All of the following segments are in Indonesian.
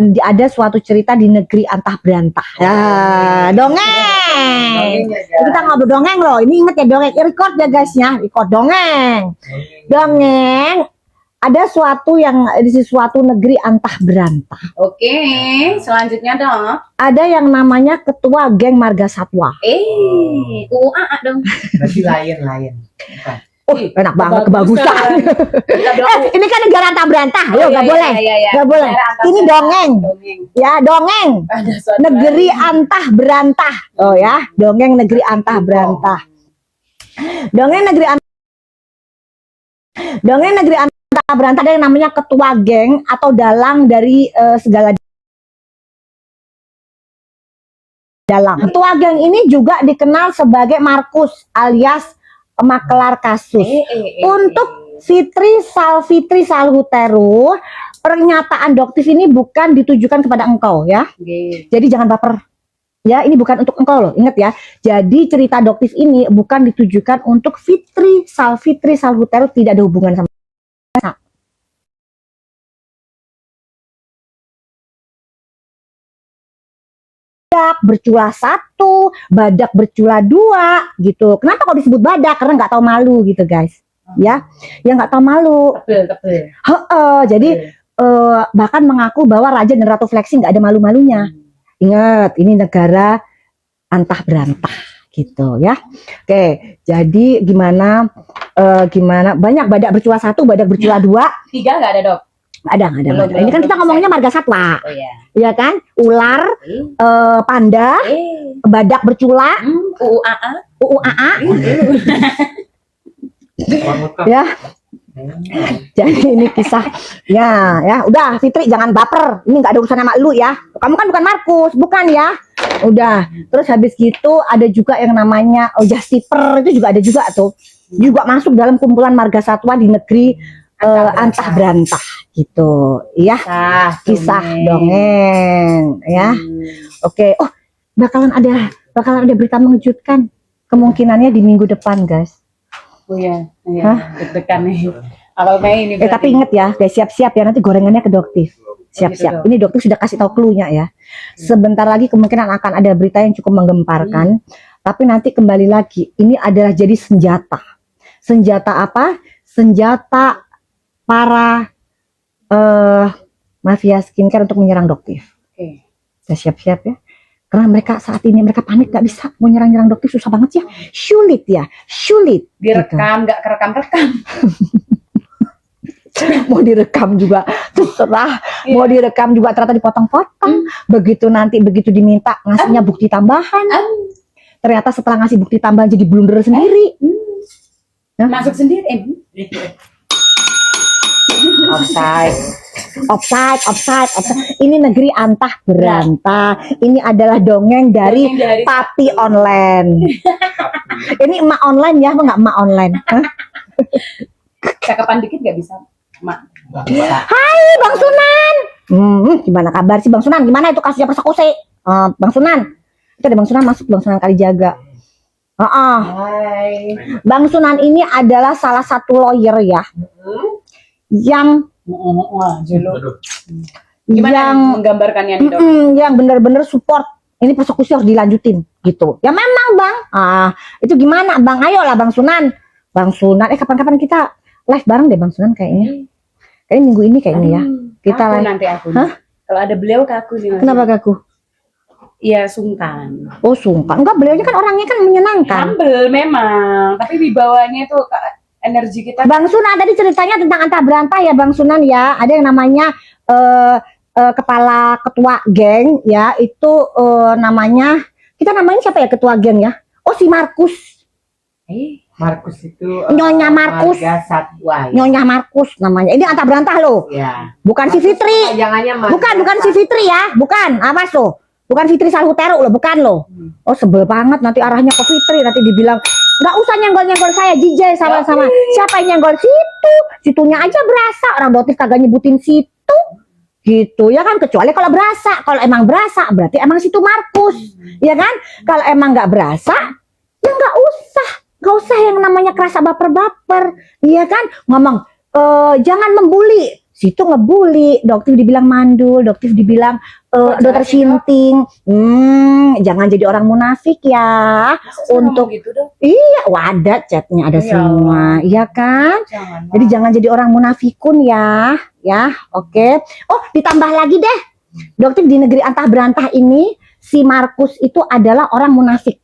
Ada suatu cerita di negeri antah berantah. Ya, dongeng. Kita ngobrol dongeng loh. Ini inget ya dongeng. Record ya guys ya. Record dongeng. Dongeng. Ada suatu negeri antah berantah. Oke, selanjutnya dong. Ada yang namanya ketua geng Marga Satwa. UAA dong. Berarti lain. Bukan. Oh, enak banget kebagusan. Ini kan negara antah berantah. Ayo, nggak boleh. Nggak boleh. Ini dongeng. Ya, dongeng. Negeri antah berantah. Oh ya, dongeng negeri antah berantah. Dongeng negeri antah berantah ada yang namanya ketua geng atau dalang dari segala dalang. Ketua geng ini juga dikenal sebagai Markus alias makelar kasus. Untuk Fitri Salhuteru, pernyataan doktif ini bukan ditujukan kepada engkau ya. Jadi jangan baper. Ya, ini bukan untuk engkau loh. Ingat ya. Jadi cerita doktif ini bukan ditujukan untuk Fitri Salhuteru, tidak ada hubungan sama badak bercula 1, badak bercula 2 gitu. Kenapa kok disebut badak? Karena nggak tahu malu gitu guys. Ya, yang nggak tahu malu. Tebel. Jadi bahkan mengaku bahwa raja dan ratu flexing nggak ada malu-malunya. Ingat, ini negara antah berantah gitu ya. Oke, jadi gimana banyak badak bercula 1, badak bercula 2, 3 nggak ada dok? ada. Ini kan kita ngomongnya marga satwa. Oh iya. Iya kan? Ular, panda, badak bercula, UAA. Ya. Jadi ini kisah ya udah Fitri jangan baper, ini nggak ada urusan sama lu ya, kamu kan bukan Markus, bukan ya, udah. Terus habis gitu ada juga yang namanya Jastiper, itu juga ada juga tuh, juga masuk dalam kumpulan marga satwa di negeri antah berantah gitu ya. Kisah dongeng ya. Oke. Oh, bakalan ada berita mengejutkan kemungkinannya di minggu depan guys. Oh iya. Deg-degan nih. Kalau Mei ini tapi inget ya guys, siap-siap ya, nanti gorengannya ke doktif. Siap-siap. Ini dokter sudah kasih tahu clue-nya ya. Sebentar lagi kemungkinan akan ada berita yang cukup menggemparkan. Tapi nanti kembali lagi, ini adalah jadi senjata. Senjata apa? Senjata para mafia skincare untuk menyerang doktif. Kita siap-siap ya. Karena mereka saat ini mereka panik, nggak bisa mau nyerang doktif, susah banget ya. Sulit. Direkam, nggak kerekam. Mau direkam juga terserah, mau direkam juga ternyata dipotong-potong. Begitu diminta ngasihnya bukti tambahan, ternyata setelah ngasih bukti tambahan jadi blunder sendiri. Masuk sendiri. Offside. Ini negeri antah berantah. Ini adalah dongeng dari Papi Online. Ini emak online ya, nggak emak online? Cakapan dikit nggak bisa, Mak. Hai Bang Sunan. Gimana kabar sih Bang Sunan? Gimana itu kasusnya persekusi? Bang Sunan. Itu ada Bang Sunan masuk, Bang Sunan Kalijaga. Hai. Bang Sunan ini adalah salah satu lawyer ya. Yang gimana menggambarkannya nih dok? Yang benar-benar support ini persekusi harus dilanjutin gitu. Ya memang Bang. Itu gimana Bang? Ayolah Bang Sunan. Kapan-kapan kita live bareng deh Bang Sunan kayaknya. Kayaknya minggu ini kayaknya ya. Kita live. Nanti aku. Kalau ada beliau kaku nih. Kenapa kaku? Iya sungkan. Oh sungkan. Enggak, beliaunya kan orangnya kan menyenangkan. Humble memang. Tapi wibawanya itu energi kita. Bang Sunan tadi ceritanya tentang antah berantah ya Bang Sunan ya. Ada yang namanya kepala ketua geng ya, itu namanya siapa ya ketua geng ya? Oh si Markus. Markus itu Nyonya Markus. Nyonya Markus namanya. Ini antah berantah loh. Ya. Bukan si Fitri. Bukan si Fitri ya. Bukan. Apa tuh? Bukan Fitri Salhuteru loh, bukan loh. Oh sebel banget nanti arahnya ke Fitri, nanti dibilang nggak usah nyenggol saya, DJ sama-sama. Siapa yang nyenggol situnya aja berasa, orang doktif kagak nyebutin situ. Gitu ya kan, kecuali kalau berasa. Kalau emang berasa berarti emang situ Markus. Ya kan? Kalau emang nggak berasa ya nggak usah yang namanya kerasa baper-baper. Iya kan? Ngomong jangan membuli situ ngebully, dokter dibilang mandul, dokter dibilang dokter sinting. Jangan jadi orang munafik ya. Masa Untuk ngomong gitu dong? iya, ada chatnya ada Ya semua, iya kan? Jangan. Jadi jangan jadi orang munafikun ya, oke. Oh, ditambah lagi deh, dokter di negeri antah berantah ini si Markus itu adalah orang munafik.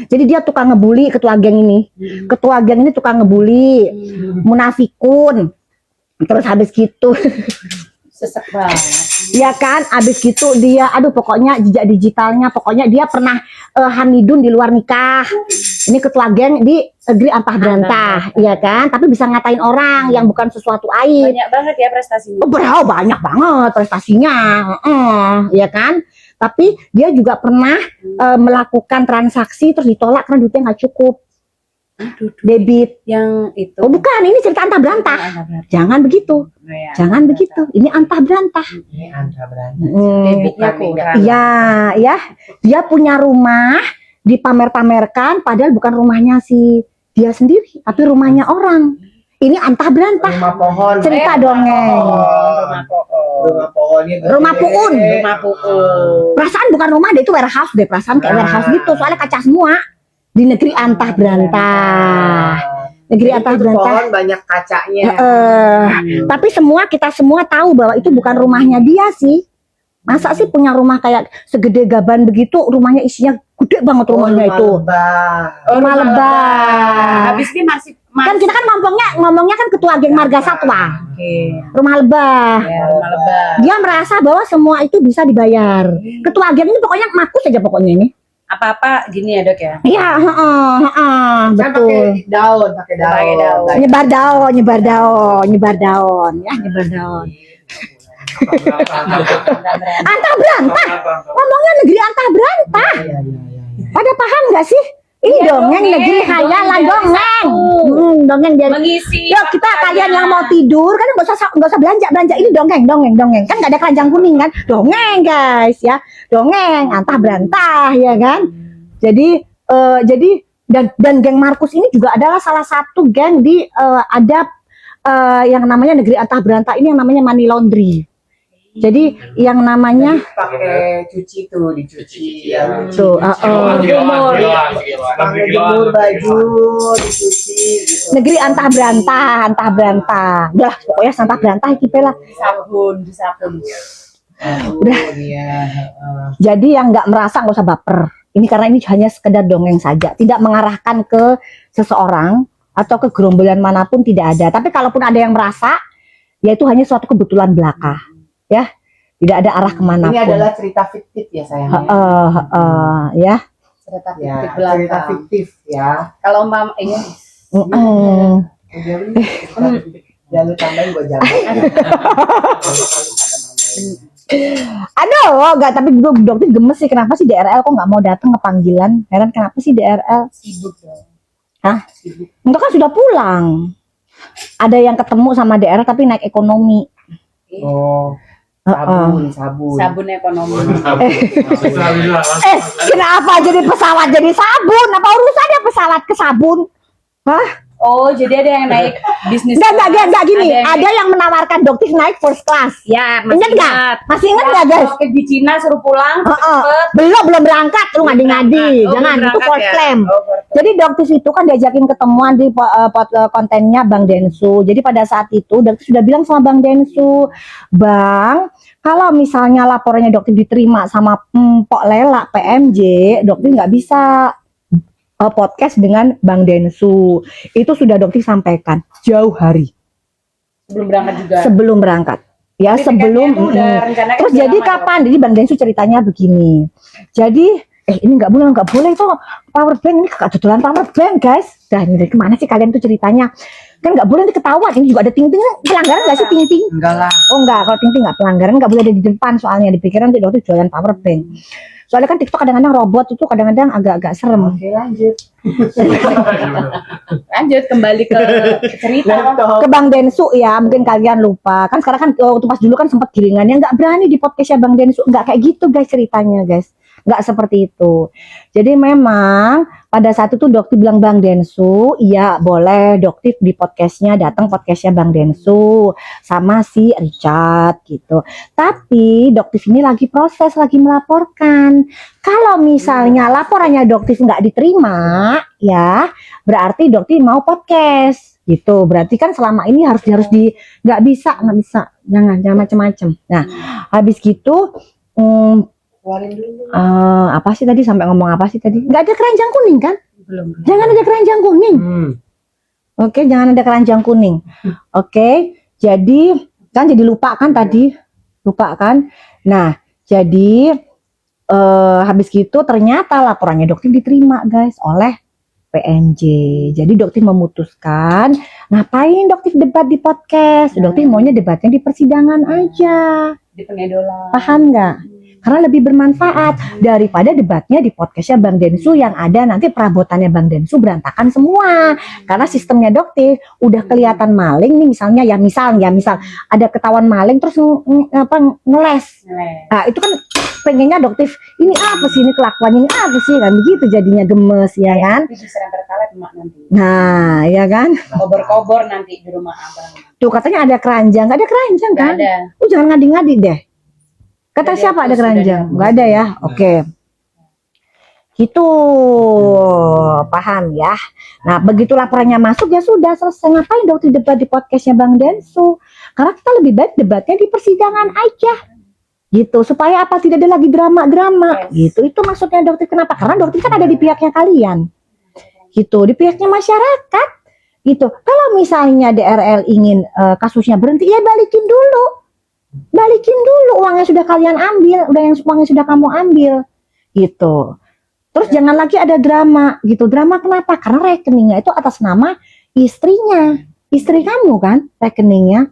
Jadi dia tukang ngebully ketua geng ini. Ketua geng ini tukang ngebully, munafikun. Terus habis gitu, Sesek banget. ya kan? Habis gitu dia, aduh pokoknya jejak digitalnya, pokoknya dia pernah Hamidun di luar nikah. Ini ketua geng di negeri antah berantah, ya kan? Tapi bisa ngatain orang yang bukan sesuatu aib. Banyak banget ya prestasinya. Oh, banyak banget prestasinya, ya kan? Tapi dia juga pernah melakukan transaksi terus ditolak karena duitnya nggak cukup. Aduh, Debit. yang itu. Oh bukan, ini cerita antah berantah. Jangan begitu, jangan begitu. Ini antah berantah. Ini Andra berani. Debitnya kurang. Iya, ya. Dia punya rumah dipamer-pamerkan, padahal bukan rumahnya si dia sendiri, tapi rumahnya orang. Ini antah berantah. Rumah pohon. Cerita dongeng. Rumah pohon. Rumah pohonnya gede. Rumah puun. Rumah pohon. Perasaan bukan rumah deh, itu warehouse deh, perasaan kayak warehouse gitu, soalnya kaca semua. Di negeri antah berantah. Negeri Jadi antah itu berantah. pohon banyak kacanya. Tapi kita semua tahu bahwa itu bukan rumahnya dia sih. Masa sih punya rumah kayak segede gaban begitu, rumahnya isinya gede banget rumahnya itu. Rumah lebah. Habis ini masih Kan kita kan ngomongnya kan ketua geng Marga Satwa. Oke. Rumah lebah. Ya, rumah lebah. Dia merasa bahwa semua itu bisa dibayar. Ketua geng ini pokoknya Markus aja pokoknya ini. Apa-apa gini ya dok ya? Iya, Kan betul. pakai daun. Pakai daun. Nyebar daun, ya, nyebar daun. Antah berantah. Ngomongnya negeri antah berantah. Iya. Pada paham nggak sih? Ini Iya, dongeng dongeng. negeri khayalan Dongeng dari dongeng. satu. Dongeng dari Mengisi. Yuk kita kalian yang mau tidur kan nggak usah belanja ini dongeng kan nggak ada keranjang kuning kan dongeng guys ya dongeng antah berantah ya kan jadi dan geng Markus ini juga adalah salah satu geng di ada yang namanya negeri antah berantah ini yang namanya money laundry. Jadi yang namanya Pakai cuci tuh, dicuci. Ya, tuh pakai jemur baju, dicuci. Gitu. negeri antah berantah. Udah pokoknya antah berantah kita lah. Disabun. Udah. Iya. Jadi yang nggak merasa nggak usah baper. Ini karena ini hanya sekedar dongeng saja, tidak mengarahkan ke seseorang atau ke gerombolan manapun tidak ada. Tapi kalaupun ada yang merasa, ya itu hanya suatu kebetulan belaka, ya, tidak ada arah kemanapun. Ini adalah cerita fiktif ya sayangnya. Ya. Cerita Ya, fiktif cerita belakang. fiktif ya. Kalau mam ini Jangan lu tambahin gue jago. Aduh, enggak, tapi dokter gemes sih. Kenapa sih DRL kok nggak mau datang ke panggilan? Heran kenapa sih DRL? sibuk ya. Hah? Enggak kan sudah pulang. Ada yang ketemu sama DRL tapi naik ekonomi. Oh, sabun. Sabun ekonomi. Kenapa jadi pesawat jadi sabun? Apa urusannya pesawat ke sabun? Hah? Oh, jadi ada yang naik bisnis. Enggak gini. yang Ada yang menawarkan dokter naik first class. Ya, Ingat nggak? Masih ingat nggak guys? Oke, di Cina suruh pulang cepet. Belum berangkat, lu ngadi-ngadi. Oh, Jangan, belum itu berangkat false ya? claim. Oh, berarti. Jadi dokter itu kan diajakin ketemuan di kontennya Bang Densu. Jadi pada saat itu dokter sudah bilang sama Bang Densu, Bang, kalau misalnya laporannya dokter diterima sama Pok Lela PMJ, dokter nggak bisa podcast dengan Bang Densu. Itu sudah dokter sampaikan jauh hari Sebelum berangkat juga. sebelum berangkat. Ya, Tapi sebelum tiketnya tuh udah rencananya terus udah jadi lama ya, kapan? Jadi Bang Densu ceritanya begini. Jadi ini nggak boleh itu power bank, ini kebetulan power bank guys. Dan dari kemana sih kalian tuh ceritanya? Kan nggak boleh ketahuan. Ini juga ada ting-ting, pelanggaran nggak sih ting-ting? Enggak lah. Oh enggak, kalau ting-ting nggak pelanggaran, nggak boleh ada di depan soalnya dipikiran tuh dokter jualan power bank. Soalnya kan TikTok kadang-kadang robot itu kadang-kadang agak-agak serem. Oke, lanjut. Lanjut kembali ke cerita. Ke Bang Densu ya, mungkin kalian lupa. Kan sekarang kan waktu pas dulu kan sempat giringannya nggak berani di podcastnya Bang Densu. Nggak kayak gitu guys ceritanya guys. nggak seperti itu. Jadi memang pada saat itu Doktif bilang Bang Densu, iya boleh Doktif di podcastnya, datang podcastnya Bang Densu sama si Richard gitu. Tapi Doktif ini lagi proses, lagi melaporkan. Kalau misalnya laporannya Doktif nggak diterima, ya berarti Doktif mau podcast gitu. Berarti kan selama ini harus nggak bisa, jangan macam-macam. Nah, habis gitu. Keluarin dulu. Apa sih tadi sampai ngomong apa sih tadi? Nggak ada keranjang kuning kan? Belum. Jangan ada keranjang kuning. Oke, jangan ada keranjang kuning. Oke, jadi kan jadi lupa kan tadi? Lupa kan? Nah, jadi habis gitu ternyata laporannya Doktif diterima guys oleh PNJ. Jadi Doktif memutuskan ngapain Doktif debat di podcast? Doktif maunya debatnya di persidangan aja. Di pengedolan. Paham nggak? Karena lebih bermanfaat daripada debatnya di podcastnya Bang Densu yang ada nanti perabotannya Bang Densu berantakan semua. Karena sistemnya Doktif udah kelihatan maling nih misalnya misal ada ketahuan maling terus ngeles. Nah, itu kan pengennya Doktif ini apa sih, ini kelakuannya ini apa sih, kan begitu jadinya gemes ya kan. Itu diserang berkala emak nanti. Nah, ya kan. Kobor-kobor nanti di rumah abang. Tuh katanya ada keranjang, nggak ada keranjang kan? Nggak ada. Jangan ngadi-ngadi deh. Kata Nggak ada, siapa ada terus keranjang? sudah Nggak ada ya? Oke. Gitu. Paham ya. Nah, begitu laporannya masuk ya sudah selesai. Ngapain Doktif debat di podcastnya Bang Densu? Karena kita lebih baik debatnya di persidangan aja. Gitu. Supaya apa? Tidak ada lagi drama-drama. Gitu. Itu maksudnya Doktif. Kenapa? Karena Doktif kan ada di pihaknya kalian. Gitu. Di pihaknya masyarakat. Gitu. Kalau misalnya DRL ingin kasusnya berhenti, ya balikin dulu uang yang sudah kalian ambil, uang yang sudah kamu ambil, gitu. Terus jangan lagi ada drama, gitu. Drama kenapa? Karena rekeningnya itu atas nama istrinya, istri kamu kan rekeningnya.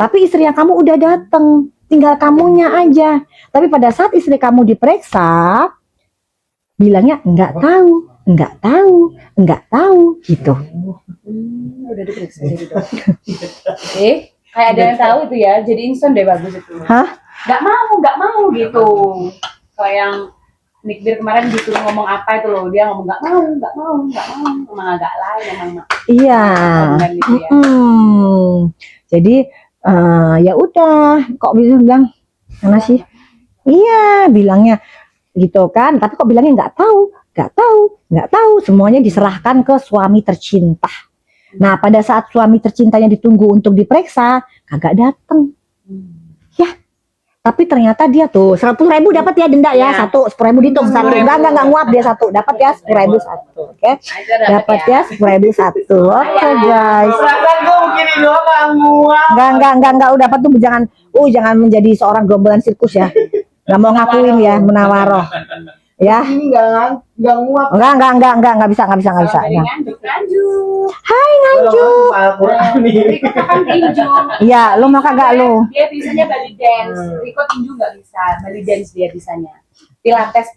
Tapi istri yang kamu udah dateng, tinggal kamunya aja. Tapi pada saat istri kamu diperiksa, bilangnya nggak tahu, gitu. Udah diperiksa gitu. Kayak ada yang tahu itu ya, jadi instan deh bagus itu. Hah? Nggak mau gitu. Kayak yang Nick Bir kemarin disuruh ngomong apa itu loh, dia ngomong nggak mau, emang agak lain emang. Iya. Gitu ya. Jadi ya udah, kok bisa bilang mana sih? Iya, bilangnya gitu kan. Tapi kok bilangnya nggak tahu. Semuanya diserahkan ke suami tercinta. Nah, pada saat suami tercintanya ditunggu untuk diperiksa, kagak dateng. Ya, tapi ternyata dia tuh 100.000 dapat ya denda ya, satu 10.000 dihitung satu. Enggak nguap dia satu, dapat ya 10.000 satu, oke? Dapat ya 10.000 satu, oke guys. Perasaan gue begini doang gak nguap. Enggak, udah dapat tuh jangan menjadi seorang gerombolan sirkus ya. Nggak mau ngakuin ya, menawaroh. Ya. Ini gak nguap. Enggak bisa. Hai Nganjuk. Al-Quran nih. Riko kapan tinju? Iya, lu mau kagak lu? Dia bisanya Bali dance. Riko tinju nggak bisa, Bali dance dia bisanya. Pilates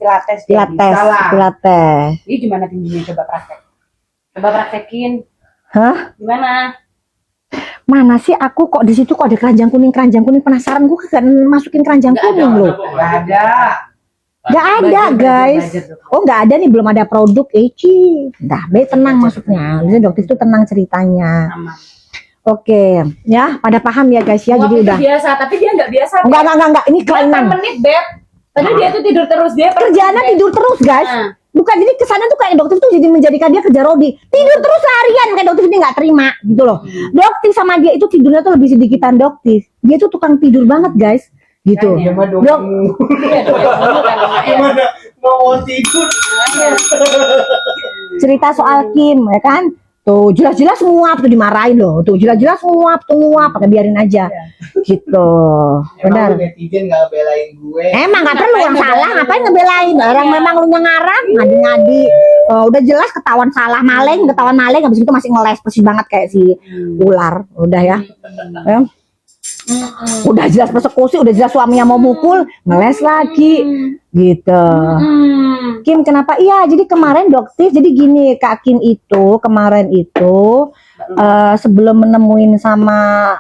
dia bisa. Pilates. Ini gimana tinjunya, coba praktekin. Hah? Gimana? Mana sih aku kok di situ kok ada keranjang kuning penasaran gue kan masukin keranjang kuning loh. Gak ada. Nggak ada guys. Oh nggak ada nih, belum ada produk Eci. Dah, tenang maksudnya. Jadi Doktif itu tenang ceritanya. Aman. Oke, ya pada paham ya guys ya. Jadi udah. Biasa, tapi dia nggak biasa. Enggak. Ini kelainan. 8 menit, Beb. Padahal dia tuh tidur terus, dia Kerjaannya tidur terus guys. Bukan, jadi kesana tuh kayak Doktif tuh jadi menjadikan dia kerja Rodi. Tidur terus seharian, kayak Doktif ini nggak terima gitu loh. Doktif sama dia itu tidurnya tuh lebih sedikitan Doktif. Dia tuh tukang tidur banget guys. Gitu. Dia mah dong. Gimana mau tidur? Cerita soal Kim ya kan, tuh jelas-jelas nguap tuh dimarahin loh, tuh jelas-jelas nguap pakai biarin aja gitu. Benar. Emang netizen gak belain gue. Emang nggak perlu, yang salah ngapain ngebelain orang, memang lu ngarang ngadi-ngadi. Udah jelas ketahuan maling habis itu masih ngeles persis banget kayak si ular. Udah ya. Udah jelas persekusi, udah jelas suaminya mau mukul, ngeles lagi gitu. Kim kenapa? Iya, jadi kemarin Doktif, jadi gini Kak Kim itu kemarin itu sebelum menemuin sama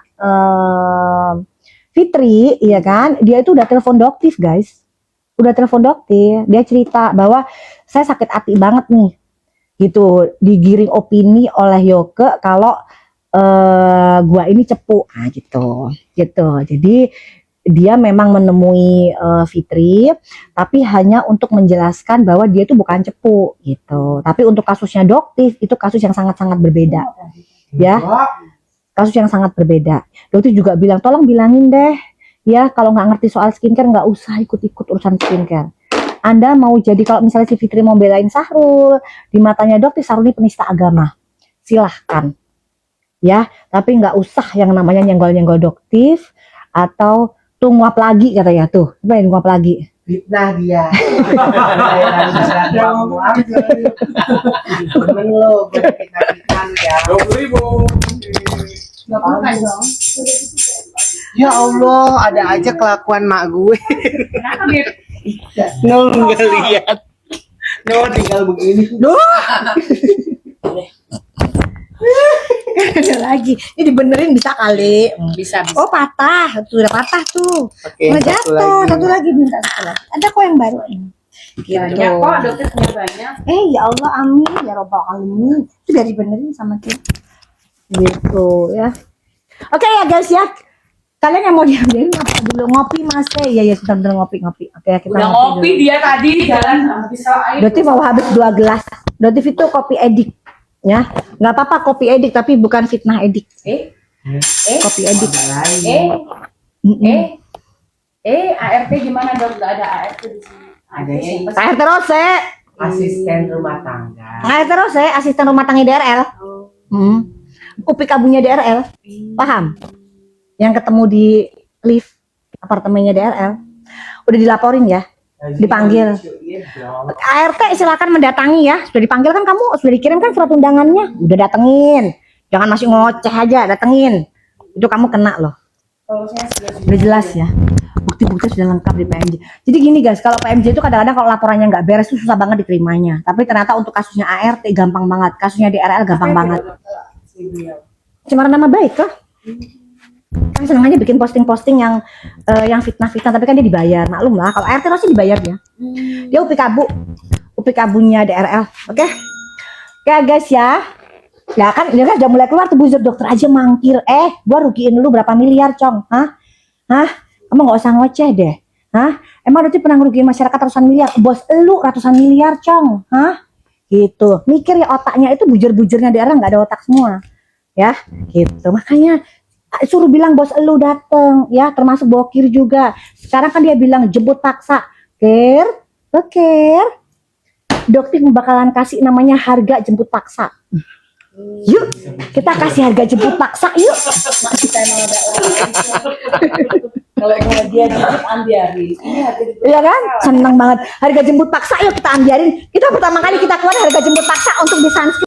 Fitri, ya kan, dia itu udah telepon Doktif guys. udah telepon dokter, dia cerita bahwa saya sakit hati banget nih, gitu, digiring opini oleh Yoke kalau gua ini cepu, nah gitu. Jadi dia memang menemui Fitri, tapi hanya untuk menjelaskan bahwa dia itu bukan cepu, gitu. Tapi untuk kasusnya Doktif itu kasus yang sangat-sangat berbeda, ya. Kasus yang sangat berbeda. Dokter juga bilang, tolong bilangin deh, ya kalau nggak ngerti soal skincare nggak usah ikut-ikut urusan skincare. Anda mau jadi, kalau misalnya si Fitri mau belain Sahrul, di matanya Dokter Sahrul ini penista agama, silahkan. Ya, tapi nggak usah yang namanya nyenggol-nyenggol Doktif atau tuh nguap lagi katanya tuh. Apa yang nguap lagi? Fitnah dia. Temen lo, fitnah ya. 20.000. Gak bukan dong. Ya Allah, ada aja kelakuan mak gue. Kenapa Bib? Nol nggak lihat. Nol tinggal begini. Ada lagi. Ini dibenerin bisa kali. Bisa. Oh patah, tuh udah patah tuh. Oke, Udah jatuh, satu lagi minta satu lagi. Ada kok yang baru ini. Banyak kok, dokter punya banyak. Ya Allah, amin ya robbal alamin. Itu biar dibenerin sama kita. Gitu ya. Oke ya guys ya. Kalian yang mau diambilin apa dulu? Ngopi Mas? Iya sebentar ngopi. Oke, kita Udah ngopi dulu. dia tadi di jalan bisa air. Doti mau habis 2 gelas. Doti itu kopi edik. Ya, nggak apa-apa kopi edik tapi bukan fitnah edik. Kopi edik. ART gimana dong? Gak ada ART di sini. Adanya ini. ART Rose. Asisten rumah tangga. ART Rose, asisten rumah tangga DRL. Upik abunya DRL. Paham? Yang ketemu di lift apartemennya DRL. Udah dilaporin ya. Dipanggil. ART silakan mendatangi ya. Sudah dipanggil kan kamu, sudah dikirim kan surat undangannya. Udah datengin. Jangan masih ngoceh aja, datengin. Itu kamu kena loh. Kalau saya sudah Udah jelas ya. Bukti-bukti sudah lengkap di PMJ. Jadi gini guys, kalau PMJ itu kadang-kadang kalau laporannya nggak beres itu susah banget diterimanya. Tapi ternyata untuk kasusnya ART gampang banget, kasusnya DRL gampang banget. Cemaran nama baik lah. Kan senangnya bikin posting-posting yang fitnah-fitnah, tapi kan dia dibayar. Maklum lah, kalau ART pasti dibayar dia. Dia upik abunya DRL. Oke guys ya. Ya kan, dia kan udah mulai keluar tuh buzzer dokter aja mangkir. Gua rugiin lu berapa miliar, Cong? Hah? Kamu nggak usah ngoceh deh. Hah? Emang Doti pernah ngerugiin masyarakat ratusan miliar? Bos lu ratusan miliar, Cong. Hah? Gitu. Mikir ya, otaknya itu bujur-bujurnya daerah nggak ada otak semua. Ya, gitu. Makanya suruh bilang bos lu dateng, ya, termasuk Bokir juga. Sekarang kan dia bilang jemput paksa. Oke. Dokter bakalan kasih namanya harga jemput paksa. Yuk, kita kasih harga jemput paksa yuk. kalau dia jemput ambiarin. Ini harga jemput. Iya kan? Seneng banget. Harga jemput paksa yuk kita ambiarin. Kita pertama kali kita keluar harga jemput paksa untuk di sunscreen.